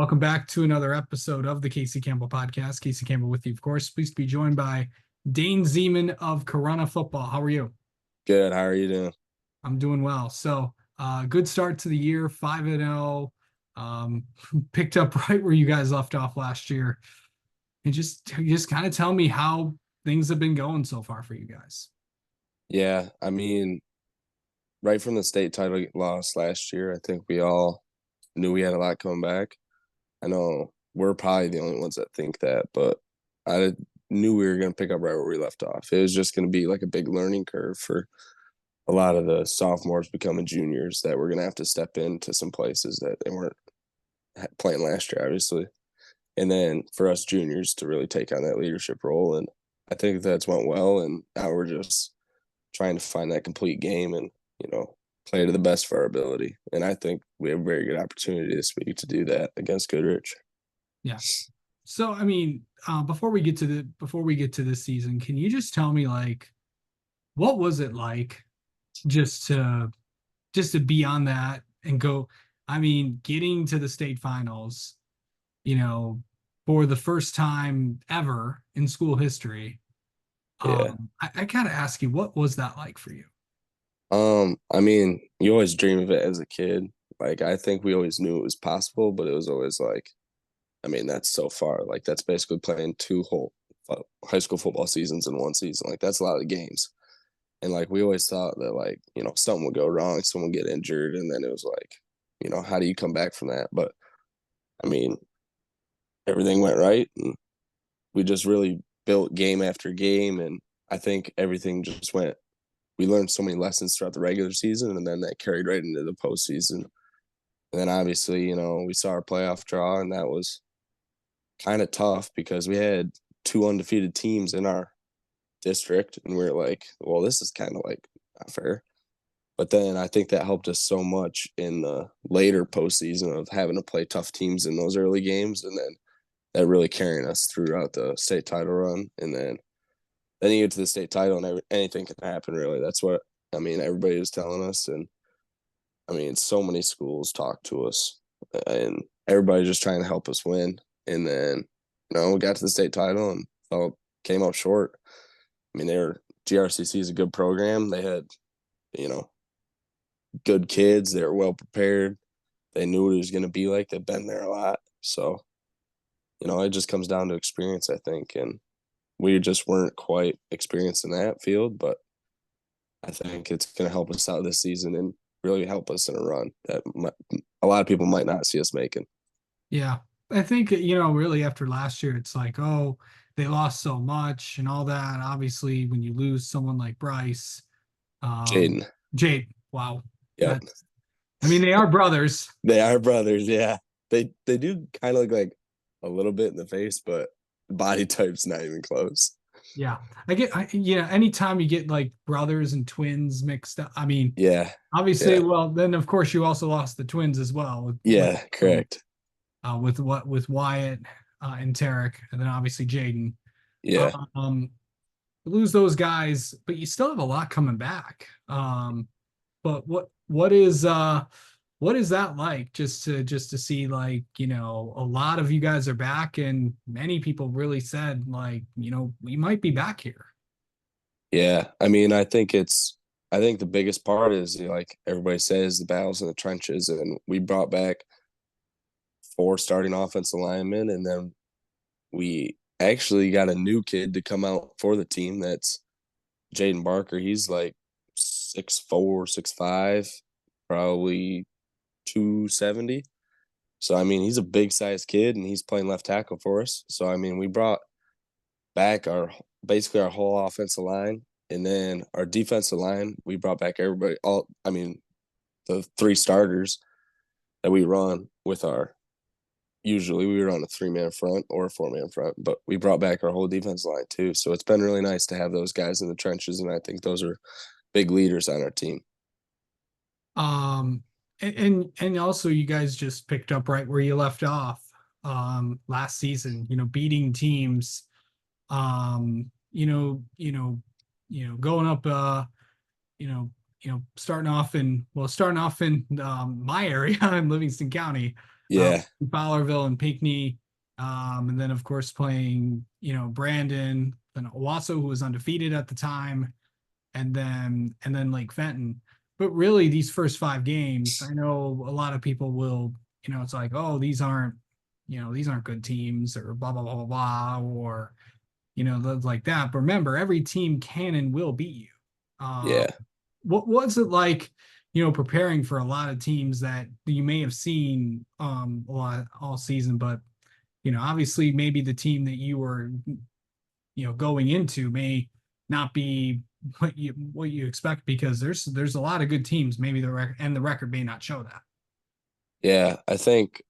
Welcome back to another episode of the Casey Campbell podcast. Casey Campbell with you, of course. Pleased to be joined by Dayne Zeeman of Corunna Football. How are you? Good. How are you doing? I'm doing well. Good start to the year, 5-0. Picked up right where you guys left off last year. And just kind of tell me how things have been going so far for you guys. Yeah, right from the state title loss last year, I think we all knew we had a lot coming back. I know we're probably the only ones that think that, but I knew we were going to pick up right where we left off. It was just going to be like a big learning curve for a lot of the sophomores becoming juniors that we're going to have to step into some places that they weren't playing last year, obviously. And then for us juniors to really take on that leadership role. And I think that's went well. And now we're just trying to find that complete game and, play to the best of our ability. And I think we have a very good opportunity this week to do that against Goodrich. Yeah. Before we get to this season, can you just tell me what was it like just to be on that and go, getting to the state finals, you know, for the first time ever in school history. Yeah. I gotta ask you, what was that like for you? You always dream of it as a kid. Like I think we always knew it was possible, but it was always like, that's so far. Like that's basically playing two whole high school football seasons in one season. Like that's a lot of games. And like we always thought that something would go wrong, someone would get injured, and then it was like, how do you come back from that? But I mean, everything went right, and we just really built game after game, and I think everything just went. We learned so many lessons throughout the regular season, and then that carried right into the postseason. And then obviously, we saw our playoff draw, and that was kind of tough because we had two undefeated teams in our district, and we are like, well, this is kind of like not fair. But then I think that helped us so much in the later postseason of having to play tough teams in those early games, and then that really carrying us throughout the state title run. And then you get to the state title, and anything can happen. Really, that's what everybody was telling us, and so many schools talked to us, and everybody just trying to help us win. And then we got to the state title and came up short. GRCC is a good program. They had good kids. They were well prepared. They knew what it was going to be like. They've been there a lot. So, it just comes down to experience, I think. And we just weren't quite experienced in that field, but I think it's going to help us out this season and really help us in a run that a lot of people might not see us making. Yeah. I think, really after last year, it's like, oh, they lost so much and all that. Obviously, when you lose someone like Bryce, Jaden. Jade, wow. Yep. They are brothers. They are brothers. Yeah. They do kind of look like a little bit in the face, but body type's not even close. Yeah. Anytime you get like brothers and twins mixed up, Yeah. obviously, Yeah. well, then of course you also lost the twins as well Yeah, correct. With Wyatt and Tarek, and then obviously Jaden. Yeah. Lose those guys, but you still have a lot coming back. But what is that like just to see a lot of you guys are back, and many people really said we might be back here. Yeah. I think the biggest part is like everybody says the battles in the trenches, and we brought back 4 starting offensive linemen, and then we actually got a new kid to come out for the team. That's Jaden Barker. He's like 6'4", 6'5", probably 270. So he's a big sized kid, and he's playing left tackle for us. So we brought back basically our whole offensive line, and then our defensive line. We brought back everybody. The 3 starters that we run with our. Usually we were on a 3-man front or a 4-man front, but we brought back our whole defense line too. So it's been really nice to have those guys in the trenches, and I think those are big leaders on our team. Um, and also you guys just picked up right where you left off last season, beating teams, um, you know, you know, going up starting off in my area in Livingston County, Yeah. Fowlerville and Pinckney, and then of course playing Brandon, then Owasso, who was undefeated at the time, and then Lake Fenton. But really, these first 5 games, I know a lot of people will, it's like, oh, these aren't good teams, or blah blah blah blah blah, or like that. But remember, every team can and will beat you. Um, Yeah. what was it like, preparing for a lot of teams that you may have seen a lot all season, but obviously maybe the team that you were going into may not be what you expect, because there's a lot of good teams. Maybe the record may not show that. Yeah. I think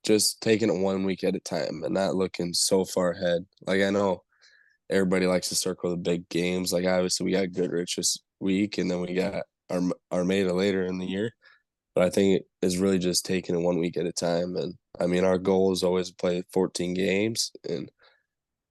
just taking it 1 week at a time and not looking so far ahead. Like I know everybody likes to circle the big games. Like obviously we got Goodrich this week, and then we got Armada later in the year. But I think it is really just taking it 1 week at a time. And I mean, our goal is always to play 14 games, and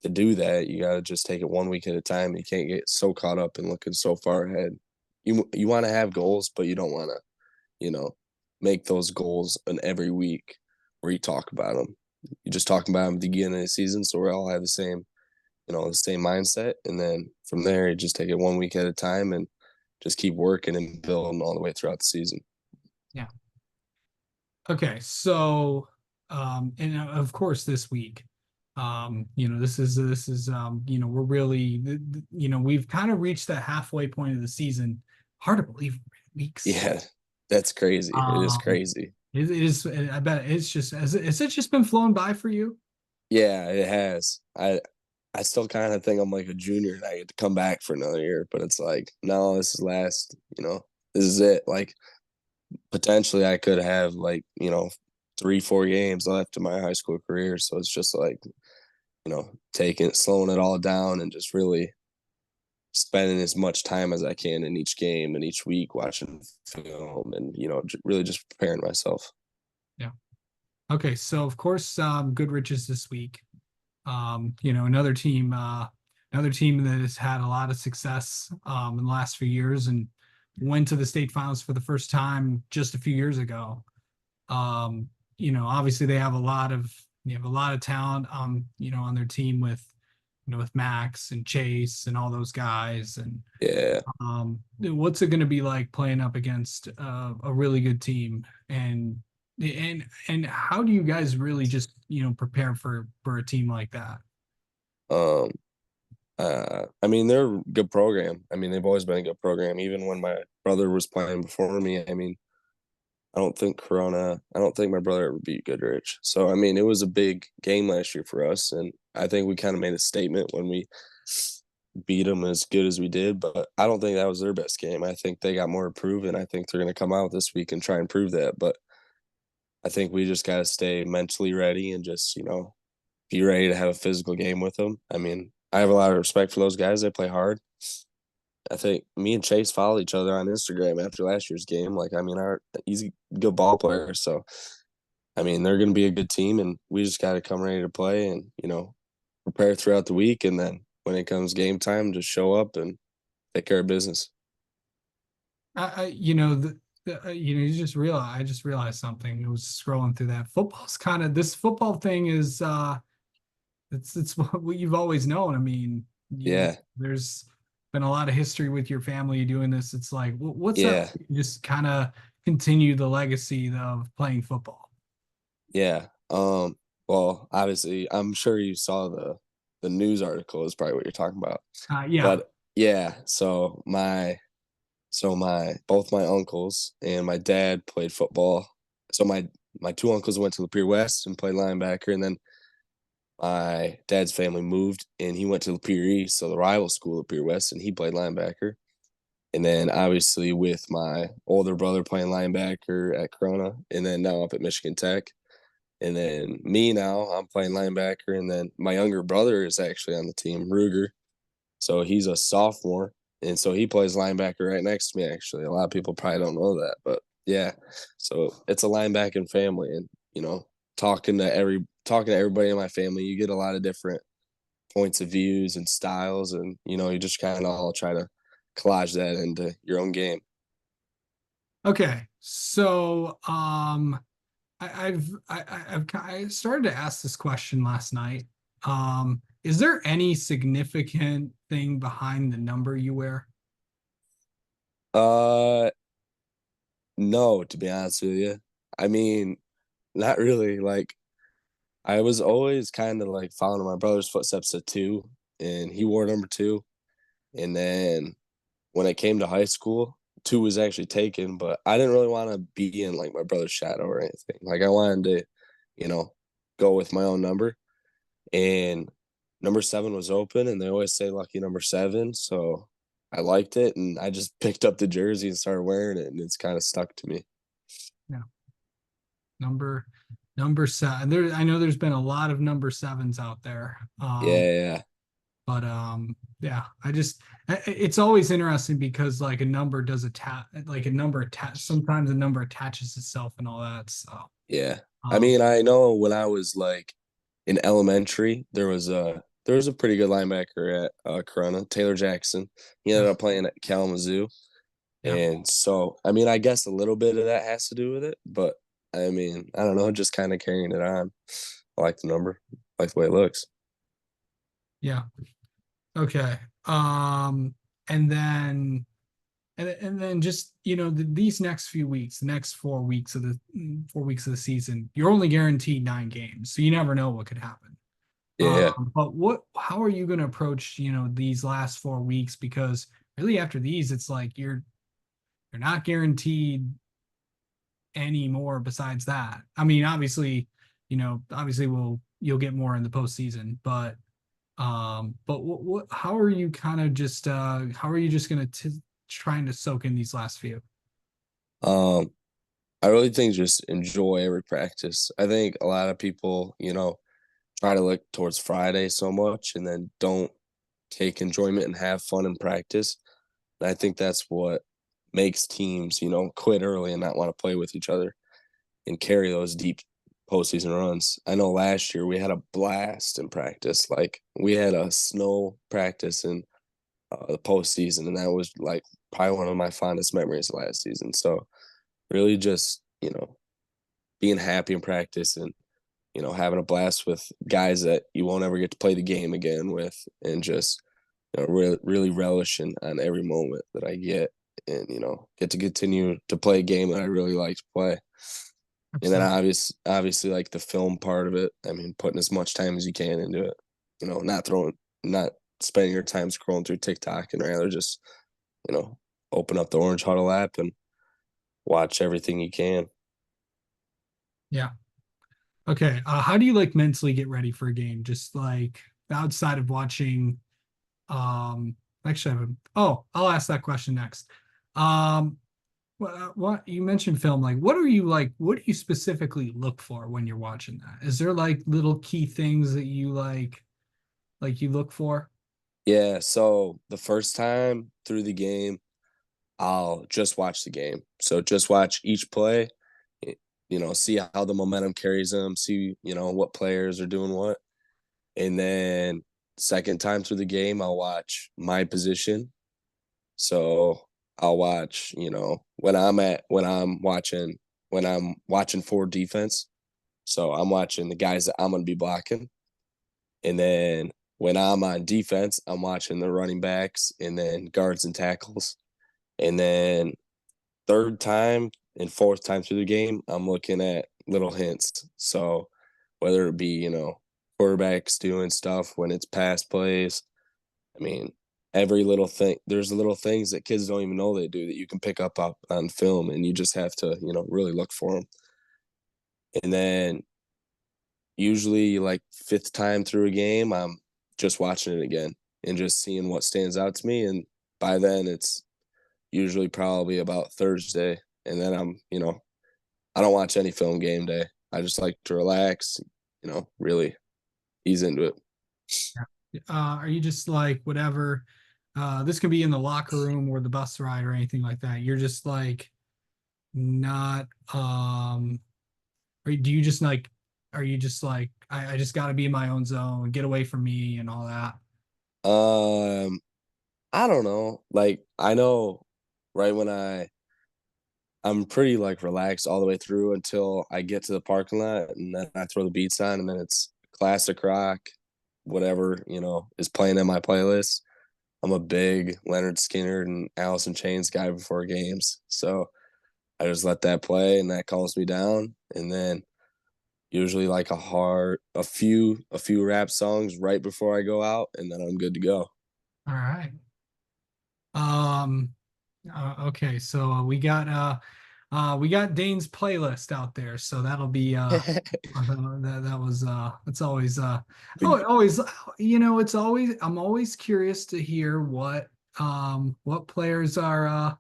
to do that, you got to just take it 1 week at a time. You can't get so caught up in looking so far ahead. You want to have goals, but you don't want to, you know, make those goals in every week where you talk about them. You just talk about them at the beginning of the season, so we all have the same mindset. And then from there, you just take it 1 week at a time and just keep working and building all the way throughout the season. Yeah. Okay. So, and of course, this week, we're really, we've kind of reached that halfway point of the season. Hard to believe, week 6. Yeah, that's crazy. It is Um, crazy. it is. I bet it's just. Has it just been flown by for you? Yeah, it has. I still kind of think I'm like a junior and I get to come back for another year, but it's like, no, this is last, this is it. Like potentially I could have like, 3, 4 games left in my high school career. So it's just like, slowing it all down and just really spending as much time as I can in each game and each week watching film and, really just preparing myself. Yeah. Okay. So of course, Goodrich is this week. Another team that has had a lot of success in the last few years, and went to the state finals for the first time just a few years ago. Obviously they have a lot of talent on their team, with Max and Chase and all those guys. And Yeah. what's it going to be like playing up against a really good team? And how do you guys really just prepare for a team like that? Um, I mean, they're a good program. I mean, they've always been a good program. Even when my brother was playing before me, I mean, I don't think my brother ever beat Goodrich. So, I mean, it was a big game last year for us. And I think we kind of made a statement when we beat them as good as we did. But I don't think that was their best game. I think they got more to prove. And I think they're going to come out this week and try and prove that. But I think we just got to stay mentally ready and just, be ready to have a physical game with them. I mean, I have a lot of respect for those guys. They play hard. I think me and Chase follow each other on Instagram after last year's game. Like, I mean, he's a good ball player. So, I mean, they're going to be a good team, and we just got to come ready to play and, prepare throughout the week. And then when it comes game time, just show up and take care of business. I just realized something. I was scrolling through that. This football thing is it's what you've always known. I mean, Yeah. there's been a lot of history with your family doing this. It's like, what's that? Yeah. Just kind of continue the legacy of playing football. Yeah. Well, obviously, I'm sure you saw the news article is probably what you're talking about. Yeah. But yeah, so my both my uncles and my dad played football. So my two uncles went to Lapeer West and played linebacker, and then my dad's family moved and he went to Lapeer East, so the rival school Lapeer West, and he played linebacker. And then obviously with my older brother playing linebacker at Corunna, and then now up at Michigan Tech. And then me now, I'm playing linebacker, and then my younger brother is actually on the team, Ruger. So he's a sophomore, and so he plays linebacker right next to me. Actually, a lot of people probably don't know that, but yeah. So it's a linebacking family, and talking to everybody in my family, you get a lot of different points of views and styles, and you just kind of all try to collage that into your own game. Okay. So, I started to ask this question last night. Is there any significant thing behind the number you wear? Uh, no, to be honest with you. I mean, not really. Like, I was always kind of like following my brother's footsteps at two, and he wore number two. And then when it came to high school, two was actually taken, but I didn't really want to be in like my brother's shadow or anything. Like, I wanted to, you know, go with my own number. And number seven was open, and they always say lucky number seven. So I liked it, and I just picked up the jersey and started wearing it, and it's kind of stuck to me. Yeah, number number seven. There, I know there's been a lot of number sevens out there. Yeah, yeah, But yeah, it's always interesting because like a number does attach, like a number attach. Sometimes a number attaches itself and all that. So yeah. I um, mean, I know when I was like in elementary, there was a pretty good linebacker at Corunna, Taylor Jackson. He yeah, ended up playing at Kalamazoo, yeah. and so I mean, I guess a little bit of that has to do with it, but I mean, I don't know, just kind of carrying it on. I like the number, I like the way it looks. Yeah. Okay. And then and then just these next few weeks, the next 4 weeks of the 4 weeks of the season, you're only guaranteed 9 games, so you never know what could happen. Yeah, yeah. But how are you going to approach these last 4 weeks? Because really after these, it's like you're not guaranteed any more besides that. I mean, obviously you'll get more in the postseason, but how are you kind of just how are you just gonna trying to soak in these last few? Um, I really think just enjoy every practice. I think a lot of people, try to look towards Friday so much and then don't take enjoyment and have fun in practice. And I think that's what makes teams, quit early and not want to play with each other and carry those deep postseason runs. I know last year we had a blast in practice. Like we had a snow practice in the postseason, and that was like probably one of my fondest memories of last season. So really just, being happy in practice and, having a blast with guys that you won't ever get to play the game again with and just, really relishing on every moment that I get and, get to continue to play a game that I really like to play. And then Absolutely. obviously like the film part of it. I mean, putting as much time as you can into it, not spending your time scrolling through TikTok and rather just, you know, open up the Orange Huddle app and watch everything you can. Yeah. Okay. How do you like mentally get ready for a game? Just like outside of watching. Actually, I'll ask that question next. Um, what you mentioned film, like what do you specifically look for when you're watching that? Is there like little key things that you like you look for? Yeah, so the first time through the game, I'll just watch the game. So just watch each play, y- see how the momentum carries them, see, what players are doing what. And then second time through the game, I'll watch my position. So I'll watch, when I'm watching for defense. So I'm watching the guys that I'm going to be blocking. And then when I'm on defense, I'm watching the running backs and then guards and tackles. And then third time and fourth time through the game, I'm looking at little hints. So whether it be, quarterbacks doing stuff when it's pass plays, I mean, every little thing, there's little things that kids don't even know they do that you can pick up on film and you just have to, really look for them. And then usually like fifth time through a game, I'm just watching it again and just seeing what stands out to me. And by then it's usually probably about Thursday. And then I don't watch any film game day. I just like to relax, really ease into it. Are you just like whatever? This can be in the locker room or the bus ride or anything like that. You're just like not or do you just like are you just like I just got to be in my own zone, get away from me and all that? Um, I don't know. Like I know right when I I'm pretty like relaxed all the way through until I get to the parking lot, and then I throw the beats on, and then it's classic rock, whatever is playing in my playlist. I'm a big Leonard Skinner and Alice in Chains guy before games, so I just let that play, and that calms me down. And then usually like a few rap songs right before I go out, and then I'm good to go. All right. Um, okay, so we got Dane's playlist out there, so that'll be that was it's always oh always it's always I'm always curious to hear what players are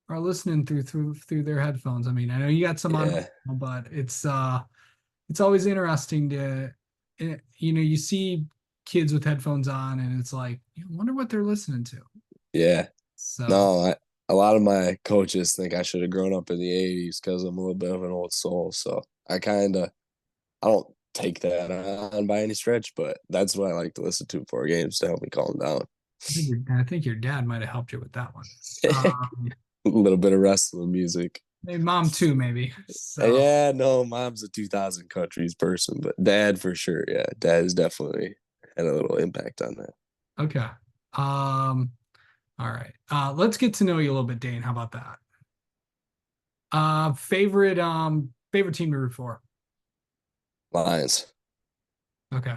listening through their headphones. I mean, I know you got some on, Yeah, but it's always interesting to you see kids with headphones on, and it's like, you wonder what they're listening to. yeah. So No, a lot of my coaches think I should have grown up in the '80s because I'm a little bit of an old soul. So I don't take that on by any stretch, but that's what I like to listen to before games to help me calm down. I think your dad might have helped you with that one. A Um, little bit of wrestling music. maybe mom too, maybe. So Yeah, no, mom's a 2000 countries person, but dad for sure. Yeah, dad has definitely had a little impact on that. okay. Um, all right. Let's get to know you a little bit, Dane. How about that? Favorite team to root for. Lions. Okay.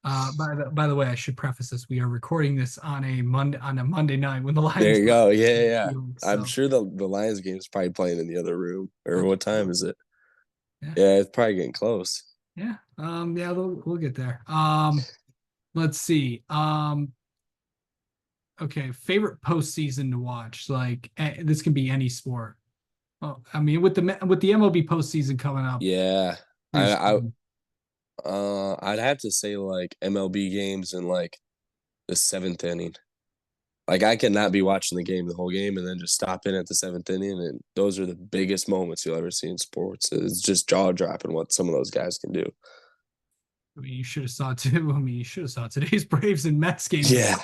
By the way, I should preface this. We are recording this on a Monday night when the There Lions you go. Yeah, yeah, yeah. I'm so sure the Lions game is probably playing in the other room. Or what time is it? yeah. Yeah, it's probably getting close. Yeah. Yeah, we'll get there. Let's see. Okay, favorite postseason to watch. Like this can be any sport. Oh, I mean, with the MLB postseason coming up Yeah. pretty I soon. I'd have to say like MLB games in like the seventh inning. Like I cannot be watching the game the whole game and then just stop in at the seventh inning, and those are the biggest moments you'll ever see in sports. It's just jaw dropping what some of those guys can do. I mean, you should have saw too. I mean, you should have saw today's Braves and Mets game. Yeah.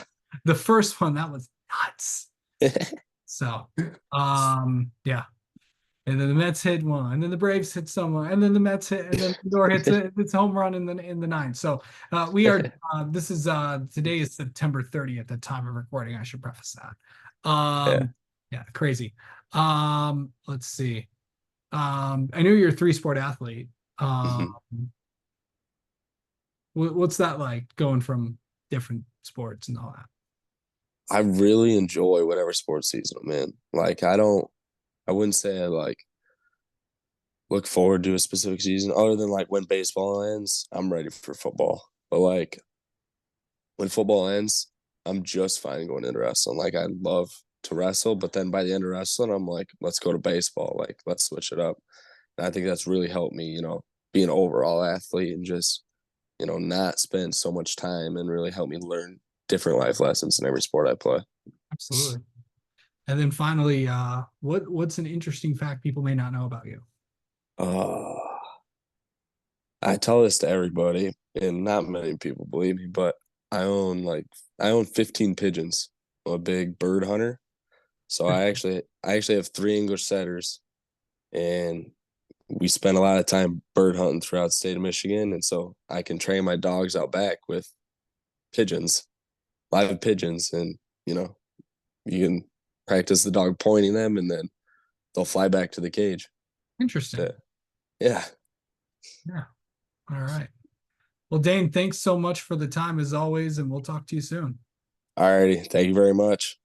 The first one that was nuts. So, yeah. And then the Mets hit one, and then the Braves hit someone, and then the Mets hit, and then Lindor hits it's home run in the ninth. So we are this is today is September 30th at the time of recording. I should preface that. Yeah. Yeah, crazy. Let's see. I know you're a three-sport athlete. Um, Mhm. what's that like going from different sports and all that? I really enjoy whatever sports season I'm in. Like I wouldn't say I like look forward to a specific season other than like when baseball ends, I'm ready for football. But like when football ends, I'm just fine going into wrestling. Like I love to wrestle, but then by the end of wrestling, I'm like, let's go to baseball. Like let's switch it up. And I think that's really helped me, be an overall athlete and just, not spend so much time and really help me learn different life lessons in every sport I play. Absolutely. And then finally, what's an interesting fact people may not know about you? Uh, I tell this to everybody, and not many people believe me, but I own like I own 15 pigeons. I'm a big bird hunter. So I actually have three English setters, and we spend a lot of time bird hunting throughout the state of Michigan, and so I can train my dogs out back with pigeons, live pigeons, and you can practice the dog pointing them, and then they'll fly back to the cage. Interesting. So, yeah. Yeah. All right. Well, Dane, thanks so much for the time as always, and we'll talk to you soon. Alrighty. Thank you very much.